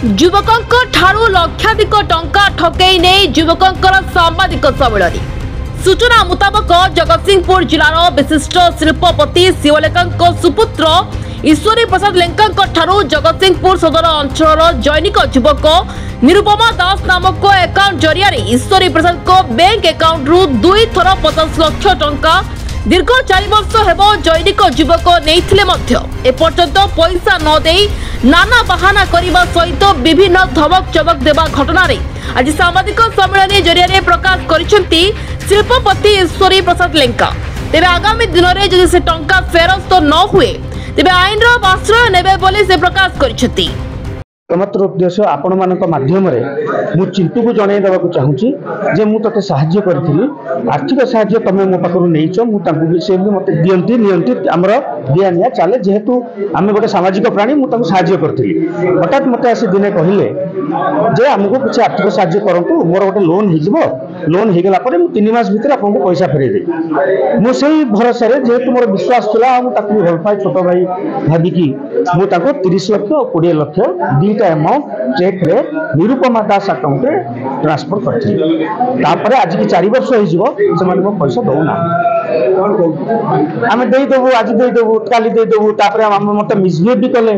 युवकों ठारू लक्षाधिक टंका ठकई नहीं युवकों सांबादिक सम्मेलन। सूचना मुताबक जगतसिंहपुर जिलार विशिष्ट शिल्पपति शिवलेखा सुपुत्र ईश्वरी प्रसाद लेंका ठारू जगतसिंहपुर सदर अंचल जैनिक युवक निरुपमा दास नामक अकाउंट जरिया ईश्वरी प्रसाद को बैंक अकाउंट रु 2 थर 50 लाख टंका दीर्घ 4 वर्ष हेब जैनिक युवक नहीं एपर्यंत पैसा न दे नाना बहाना करने सहित विभिन्न धमक चमक देवा घटना आज सामाजिक सम्मेलन जरिया प्रकाश करिसेंती शिल्पपति ईश्वरी प्रसाद लेंका। तेरे आगामी दिन में जदि से टंका फेरस्त न हुए तेरे आईन आश्रय नेबे बोली से प्रकाश करिसेंती। एकमात्र उद्देश्य आपण मानक माध्यम मु चिंटू को जन देवाक चाहूँगी जे मु ते साहाय्य करी आर्थिक साहाय्य तमें मो पाखु नहींच मुझे मत दियंती नियंती आमर दिया निया चले जेहेतु आम गोटे सामाजिक प्राणी मुझे साहाय्य करी हठात मत आसी दिने कहले जे आमको कुछ आर्थिक साहाय्य करूँ मोर गोटे लोन लोन हो गला 3 मास भीतर आपको पैसा फेरई मुझे भरोसा जेहेतु मोर विश्वास था मुझे भल पाए छोट भाई भाविकी मुझे 30 लाख और 20 लाख दुईटा अमाउंट चेक रे निरुपमा दास अकाउंट रे ट्रांसफर कर आज की 4 वर्ष हो पैसा दौना आम देदेबू आज देदेबू काली देदेबू मत मिसबिहेव भी कले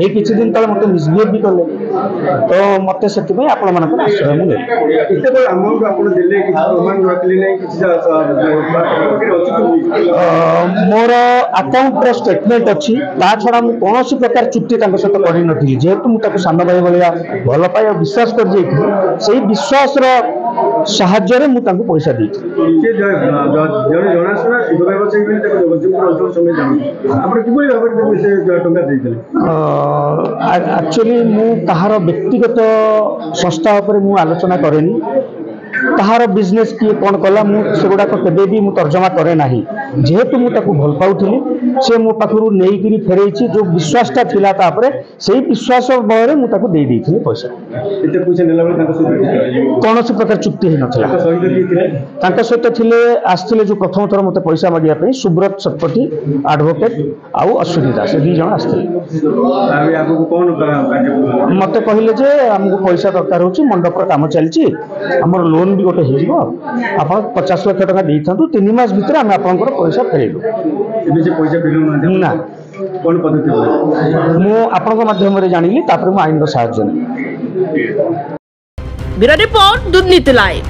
ये किसी दिन तले मत मिसबिहेव भी कले तो मत से आपण मान आश्रय मोर अकाउंट स्टेटमेंट अच्छी ता छड़ा मुझे कौन प्रकार चुक्ति सहित कर जेहेतु मुझे सान भाई भाया भल पाए विश्वास कर विश्वास साहाय्य मुझे पैसा दी एक्चुअली मु ताहार व्यक्तिगत संस्था उपर मु आलोचना करेनी ताहार बिजनेस किए कौन कला से गुड़ाक केबे भी तर्जमा करे ना जेहेतु मुझे भल पाऊली से मो पाखु नहीं फेरई जो विश्वासटा थिला तापरे से विश्वास बल मुझे दे देती पैसा कौन प्रकार चुक्ति हो ना सहित थे आसते जो प्रथम थर मत पैसा मांगे सुब्रत शतपथी एडवोकेट आउ अश्विनी दास 2 जन आसते मत कहले जे आमको पैसा दरकार हो मंडपर काम चलती आमर लोन भी गोटे हो आप 50 लाख टका दे था 3 मास भीतर आम आप पैसा फेरलु ना मुझे माध्यम जानी मुझे आईन साहाय्य ब्यूरो रिपोर्ट दुर्नीति लाइव।